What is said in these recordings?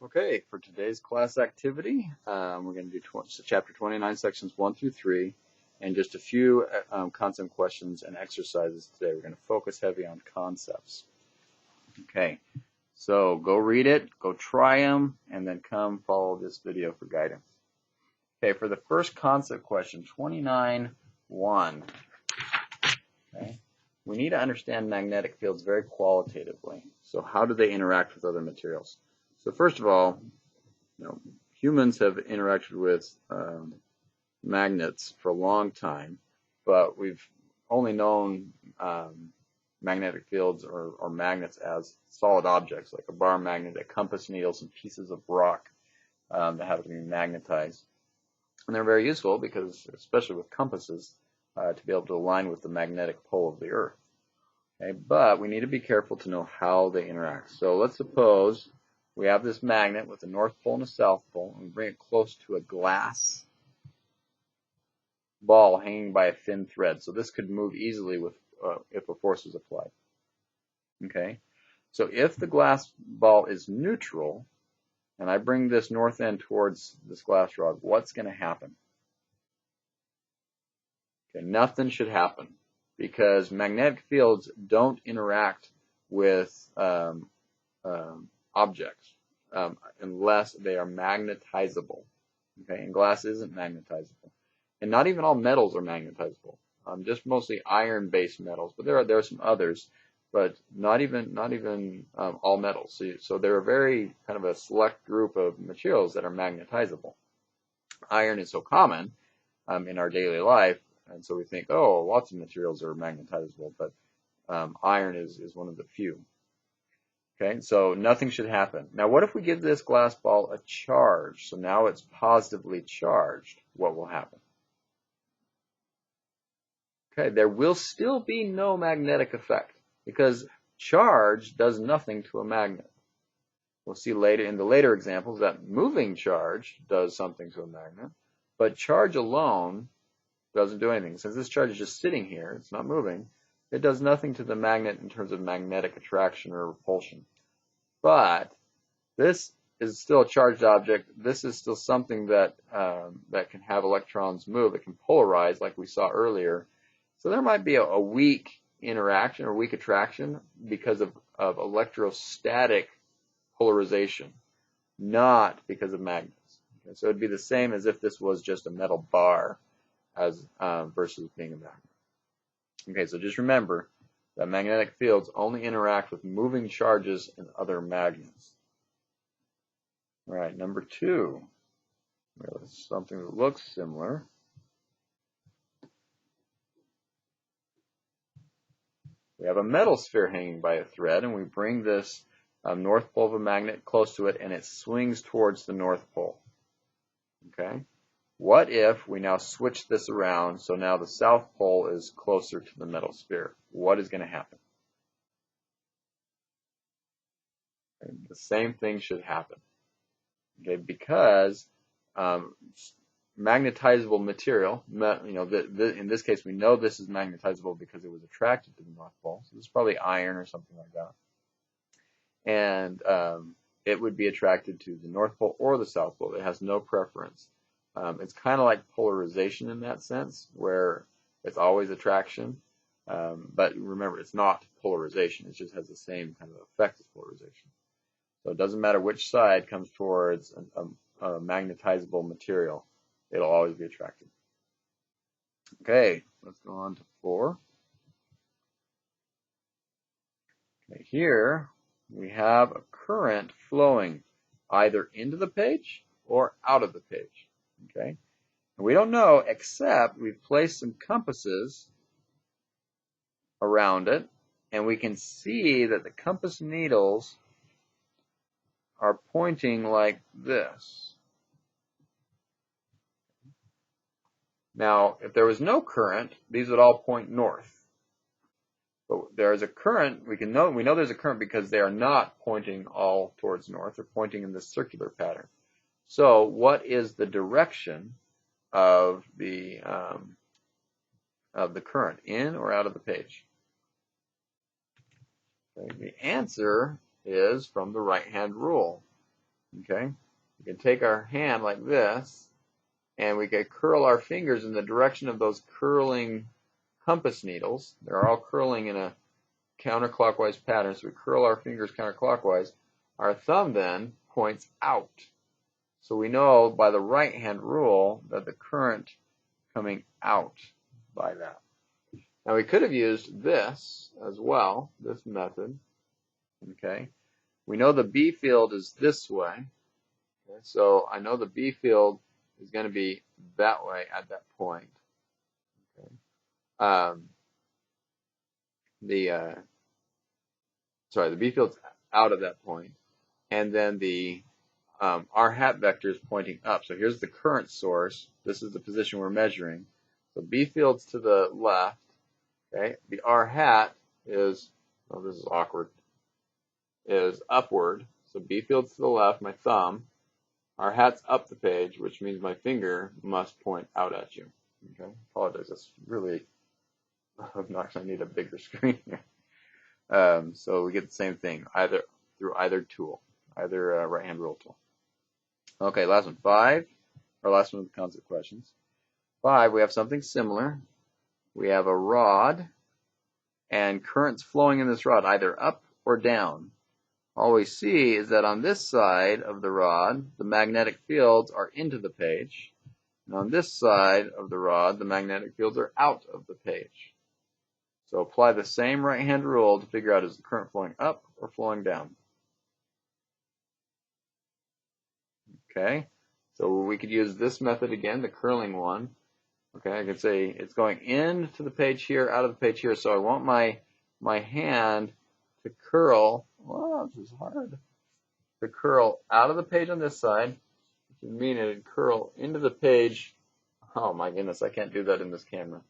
Okay, for today's class activity, we're going to do chapter 29, sections 1 through 3, and just a few concept questions and exercises today. We're going to focus heavy on concepts. Okay, so go read it, go try them, and then come follow this video for guidance. Okay, for the first concept question, 29.1. Okay, we need to understand magnetic fields very qualitatively. So how do they interact with other materials? So first of all, humans have interacted with magnets for a long time, but we've only known magnetic fields or magnets as solid objects, like a bar magnet, a compass needle, some pieces of rock that have to be magnetized. And they're very useful because, especially with compasses, to be able to align with the magnetic pole of the Earth. Okay, but we need to be careful to know how they interact. So let's suppose we have this magnet with a north pole and a south pole, and we bring it close to a glass ball hanging by a thin thread. So this could move easily with if a force is applied. Okay, so if the glass ball is neutral, and I bring this north end towards this glass rod, what's going to happen? Okay, nothing should happen because magnetic fields don't interact with objects unless they are magnetizable. Okay, and glass isn't magnetizable, and not even all metals are magnetizable. Just mostly iron-based metals, but there are some others, but not even all metals. So they're a very kind of a select group of materials that are magnetizable. Iron is so common in our daily life, and so we think, oh, lots of materials are magnetizable, but iron is one of the few. Okay, so nothing should happen. Now, what if we give this glass ball a charge? So now it's positively charged. What will happen? Okay, there will still be no magnetic effect because charge does nothing to a magnet. We'll see later in the later examples that moving charge does something to a magnet, but charge alone doesn't do anything. Since this charge is just sitting here, it's not moving, it does nothing to the magnet in terms of magnetic attraction or repulsion. But this is still a charged object. This is still something that that can have electrons move. It can polarize, like we saw earlier. So there might be a weak interaction or weak attraction because of electrostatic polarization, not because of magnets. Okay, so it'd be the same as if this was just a metal bar as versus being a magnet. Okay, so just remember that magnetic fields only interact with moving charges and other magnets. All right, number 2. Well, something that looks similar. We have a metal sphere hanging by a thread, and we bring this north pole of a magnet close to it, and it swings towards the north pole. Okay? What if we now switch this around, so now the south pole is closer to the metal sphere? What is going to happen? And the same thing should happen. Okay, because magnetizable material, in this case we know this is magnetizable because it was attracted to the north pole. So this is probably iron or something like that. And it would be attracted to the north pole or the south pole. It has no preference. It's kind of like polarization in that sense, where it's always attraction. But remember, it's not polarization. It just has the same kind of effect as polarization. So it doesn't matter which side comes towards a magnetizable material. It'll always be attracted. Okay, let's go on to 4. Okay, here we have a current flowing either into the page or out of the page. Okay, and we don't know except we've placed some compasses around it, and we can see that the compass needles are pointing like this. Now, if there was no current, these would all point north. But there is a current. We know there's a current because they are not pointing all towards north. They're pointing in this circular pattern. So, what is the direction of the current, in or out of the page? Okay, the answer is from the right-hand rule. Okay? We can take our hand like this, and we can curl our fingers in the direction of those curling compass needles. They're all curling in a counterclockwise pattern, so we curl our fingers counterclockwise. Our thumb then points out. So we know by the right hand rule that the current coming out by that. Now we could have used this as well, this method. Okay, we know the B field is this way. Okay? So I know the B field is going to be that way at that point. Okay? The B field's out of that point, and then the r hat vector is pointing up. So here's the current source. This is the position we're measuring. So B field's to the left. Okay, the r hat is, oh, this is awkward, is upward. So B field's to the left, my thumb. R hat's up the page, which means my finger must point out at you. Okay, apologize, that's really obnoxious. I need a bigger screen here. So we get the same thing either through either tool, either right hand rule tool. Okay, last one, 5, or last one of the concept questions. 5, we have something similar. We have a rod, and currents flowing in this rod, either up or down. All we see is that on this side of the rod, the magnetic fields are into the page, and on this side of the rod, the magnetic fields are out of the page. So apply the same right-hand rule to figure out is the current flowing up or flowing down. Okay, so we could use this method again, the curling one. Okay, I could say it's going into the page here, out of the page here, so I want my hand to curl, wow, this is hard, to curl out of the page on this side, which would mean it would curl into the page. Oh my goodness, I can't do that in this camera.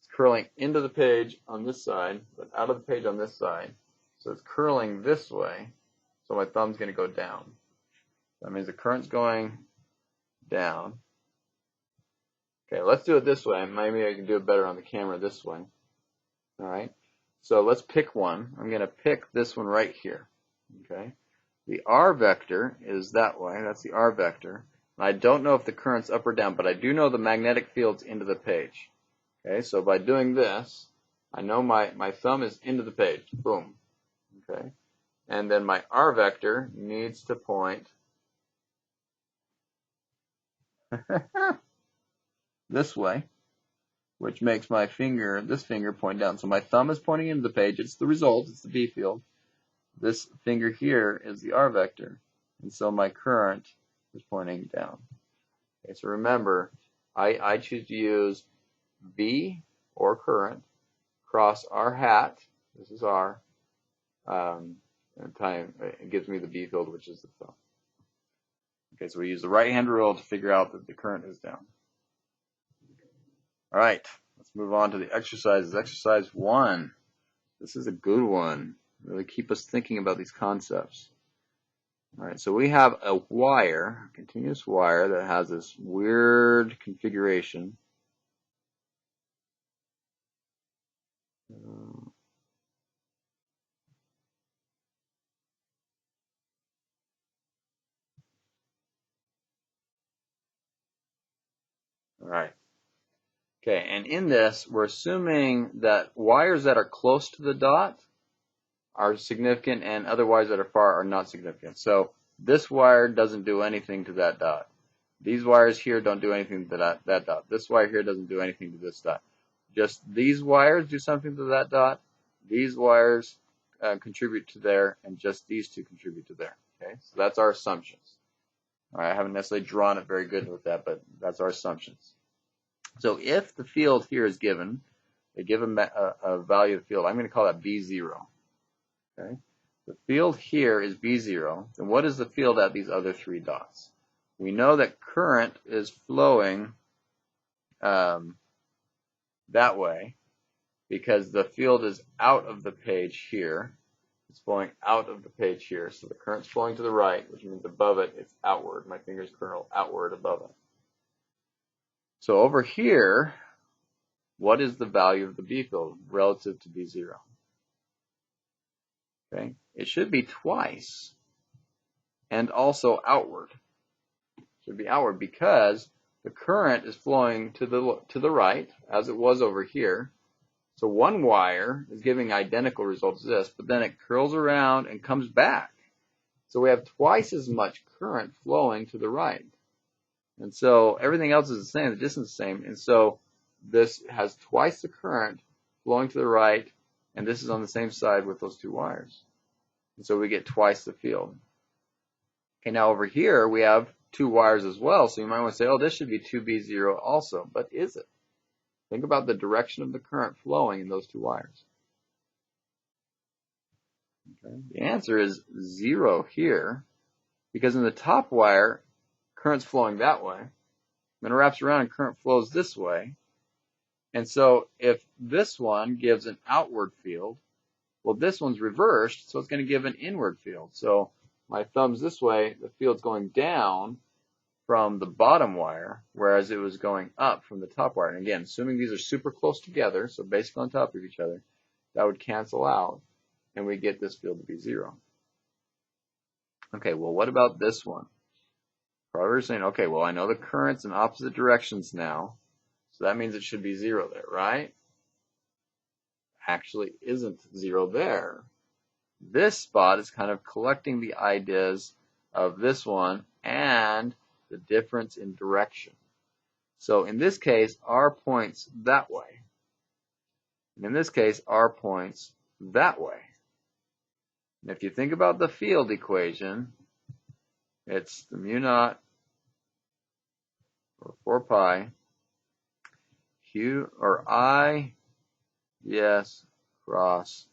It's curling into the page on this side, but out of the page on this side. So it's curling this way, so my thumb's going to go down. That means the current's going down. Okay, let's do it this way. Maybe I can do it better on the camera this way. All right, so let's pick one. I'm going to pick this one right here. Okay, the R vector is that way. That's the R vector. I don't know if the current's up or down, but I do know the magnetic field's into the page. Okay, so by doing this, I know my thumb is into the page. Boom. Okay, and then my R vector needs to point this way, which makes my finger, this finger, point down. So my thumb is pointing into the page. It's the result. It's the B field. This finger here is the R vector. And so my current is pointing down. Okay, so remember, I choose to use B, or current, cross R hat. This is R. And it gives me the B field, which is the thumb. Okay, so we use the right-hand rule to figure out that the current is down. All right, let's move on to the exercises. Exercise 1. This is a good one. Really keep us thinking about these concepts. All right, so we have a wire, a continuous wire that has this weird configuration. All right. Okay, and in this, we're assuming that wires that are close to the dot are significant and other wires that are far are not significant. So this wire doesn't do anything to that dot. These wires here don't do anything to that dot. This wire here doesn't do anything to this dot. Just these wires do something to that dot. These wires contribute to there, and just these two contribute to there. Okay, so that's our assumptions. All right, I haven't necessarily drawn it very good with that, but that's our assumptions. So if the field here is given, they give a value of the field. I'm going to call that B0. Okay, the field here is B0. Then what is the field at these other three dots? We know that current is flowing that way because the field is out of the page here. It's flowing out of the page here. So the current's flowing to the right, which means above it, it's outward. My fingers curl outward above it. So over here, what is the value of the B field relative to B0? Okay, it should be twice and also outward. Should be outward because the current is flowing to the right, as it was over here. So one wire is giving identical results as this, but then it curls around and comes back. So we have twice as much current flowing to the right. And so everything else is the same, the distance is the same. And so this has twice the current flowing to the right, and this is on the same side with those two wires. And so we get twice the field. Okay, now over here we have two wires as well, so you might want to say, oh, this should be 2B0 also, but is it? Think about the direction of the current flowing in those two wires. Okay. The answer is 0 here, because in the top wire, current's flowing that way. Then it wraps around and current flows this way. And so if this one gives an outward field, well, this one's reversed, so it's going to give an inward field. So my thumb's this way, the field's going down from the bottom wire, whereas it was going up from the top wire. And again, assuming these are super close together, so basically on top of each other, that would cancel out, and we get this field to be 0. Okay, well, what about this one? Probably we're saying, okay, well, I know the current's in opposite directions now, so that means it should be 0 there, right? Actually isn't 0 there. This spot is kind of collecting the ideas of this one and the difference in direction. So in this case, R points that way. And in this case, R points that way. And if you think about the field equation, it's the mu naught, or 4 pi, Q, or I, yes, cross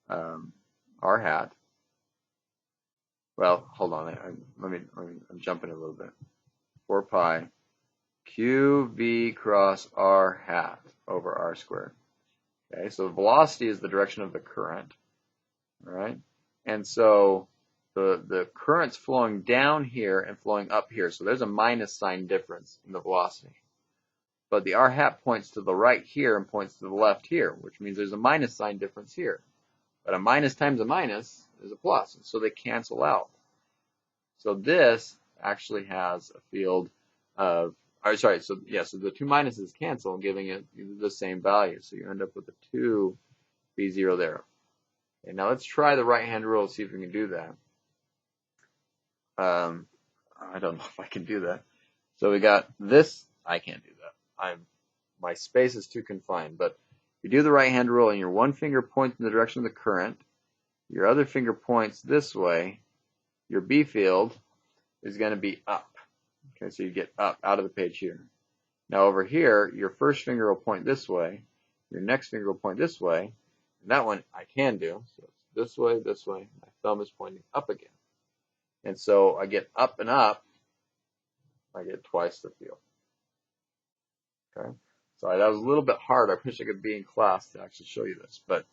R hat. Well, hold on, I'm jumping a little bit. 4 pi QV cross R hat over R squared. Okay, so velocity is the direction of the current, all right? And so the current's flowing down here and flowing up here, so there's a minus sign difference in the velocity. But the R hat points to the right here and points to the left here, which means there's a minus sign difference here. But a minus times a minus is a plus, and so they cancel out. So this actually has a field of, so the two minuses cancel, giving it the same value. So you end up with a 2B0 there. Okay, now let's try the right-hand rule, see if we can do that. I don't know if I can do that. So we got this. I can't do that. My space is too confined. But you do the right-hand rule, and your one finger points in the direction of the current. Your other finger points this way. Your B field is going to be up. Okay, so you get up out of the page here. Now over here, your first finger will point this way. Your next finger will point this way. And that one I can do. So it's this way, this way. My thumb is pointing up again. And so I get up and up. I get twice the field. Okay. Sorry, that was a little bit hard. I wish I could be in class to actually show you this. But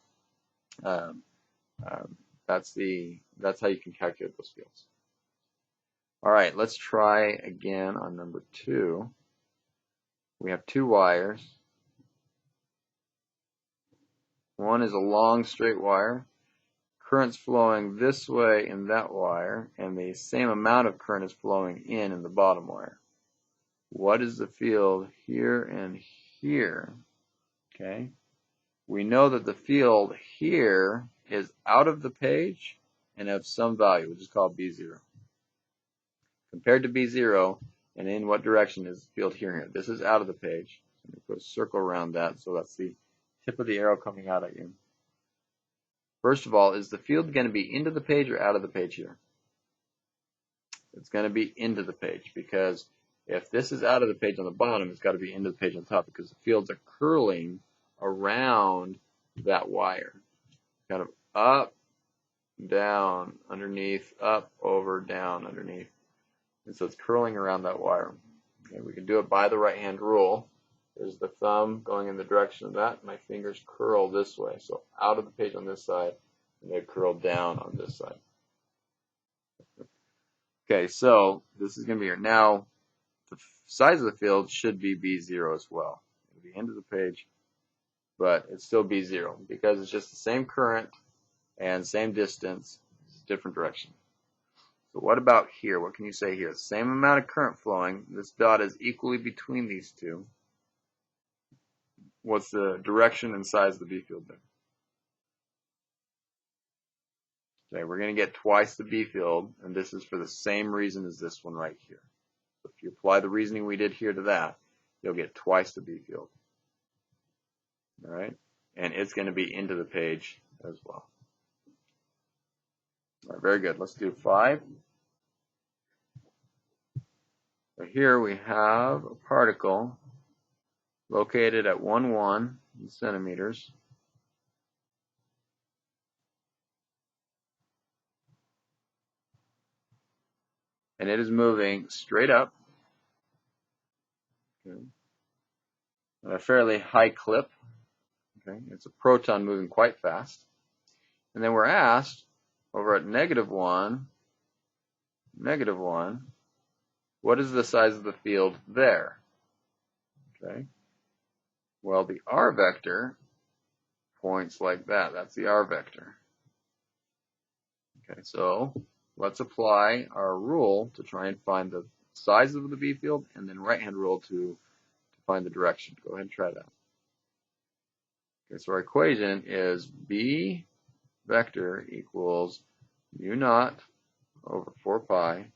that's how you can calculate those fields. All right, let's try again on number 2. We have 2 wires. One is a long straight wire. Current's flowing this way in that wire, and the same amount of current is flowing in the bottom wire. What is the field here and here? Okay. We know that the field here is out of the page and of some value, which is called B0. Compared to B0, and in what direction is the field here and here? This is out of the page. I'm going to put a circle around that, so that's the tip of the arrow coming out at you. First of all, is the field going to be into the page or out of the page here? It's going to be into the page, because if this is out of the page on the bottom, it's got to be into the page on top, because the fields are curling around that wire. Kind of up, down, underneath, up, over, down, underneath. And so it's curling around that wire. Okay, we can do it by the right-hand rule. There's the thumb going in the direction of that. My fingers curl this way. So out of the page on this side, and they curl down on this side. Okay, so this is going to be here. Now, the size of the field should be B0 as well. It'll be end of the page, but it's still B0 because it's just the same current and same distance, different direction. So what about here? What can you say here? Same amount of current flowing. This dot is equally between these two. What's the direction and size of the B field there? Okay, we're going to get twice the B field, and this is for the same reason as this one right here. So if you apply the reasoning we did here to that, you'll get twice the B field. All right, and it's going to be into the page as well. All right, very good. Let's do 5. So here we have a particle located at 1,1 centimeters. And it is moving straight up at a fairly high clip. Okay, it's a proton moving quite fast. And then we're asked over at -1, what is the size of the field there? Okay. Well, the r vector points like that. That's the r vector. Okay, so let's apply our rule to try and find the size of the B field, and then right-hand rule to find the direction. Go ahead and try that. Okay, so our equation is B vector equals mu naught over 4 pi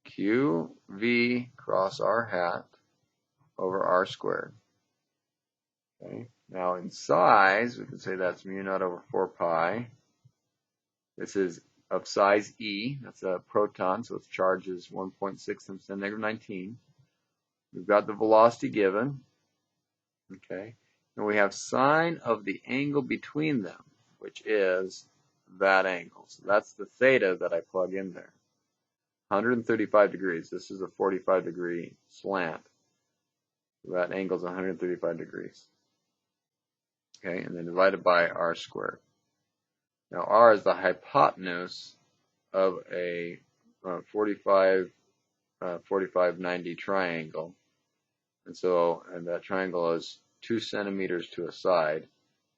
QV cross r hat over r squared. Okay, now in size, we can say that's mu naught over 4 pi. This is of size E. That's a proton, so its charge is 1.6 times 10 to the -19. We've got the velocity given. Okay, and we have sine of the angle between them, which is that angle. So that's the theta that I plug in there. 135 degrees. This is a 45-degree slant. So that angle is 135 degrees. Okay, and then divided by r squared. Now r is the hypotenuse of a 45-90 triangle. And that triangle is 2 centimeters to a side.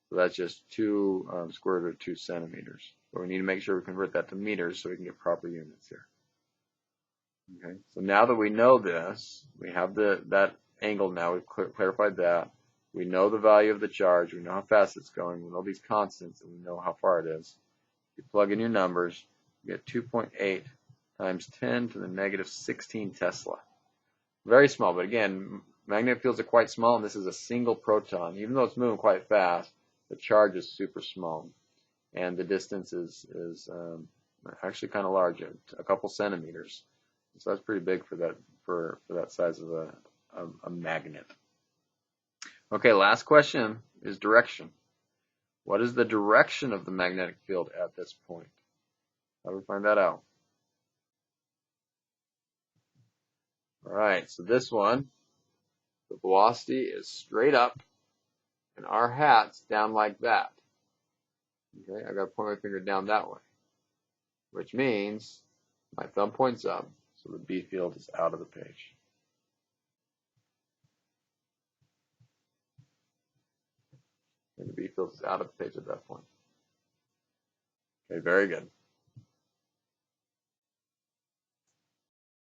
So that's just 2 square root of 2 centimeters. But we need to make sure we convert that to meters so we can get proper units here. Okay, so now that we know this, we have that angle now, we've clarified that. We know the value of the charge, we know how fast it's going, we know these constants, and we know how far it is. You plug in your numbers, you get 2.8 times 10 to the -16 Tesla. Very small, but again, magnetic fields are quite small, and this is a single proton. Even though it's moving quite fast, the charge is super small, and the distance is actually kind of large, a couple centimeters. So that's pretty big for that size of a magnet. Okay, last question is direction. What is the direction of the magnetic field at this point? How do we find that out? All right, so this one, the velocity is straight up, and r hat's down like that. Okay, I got to point my finger down that way, which means my thumb points up, so the B field is out of the page. And the B field is out of the page at that point. Okay, very good.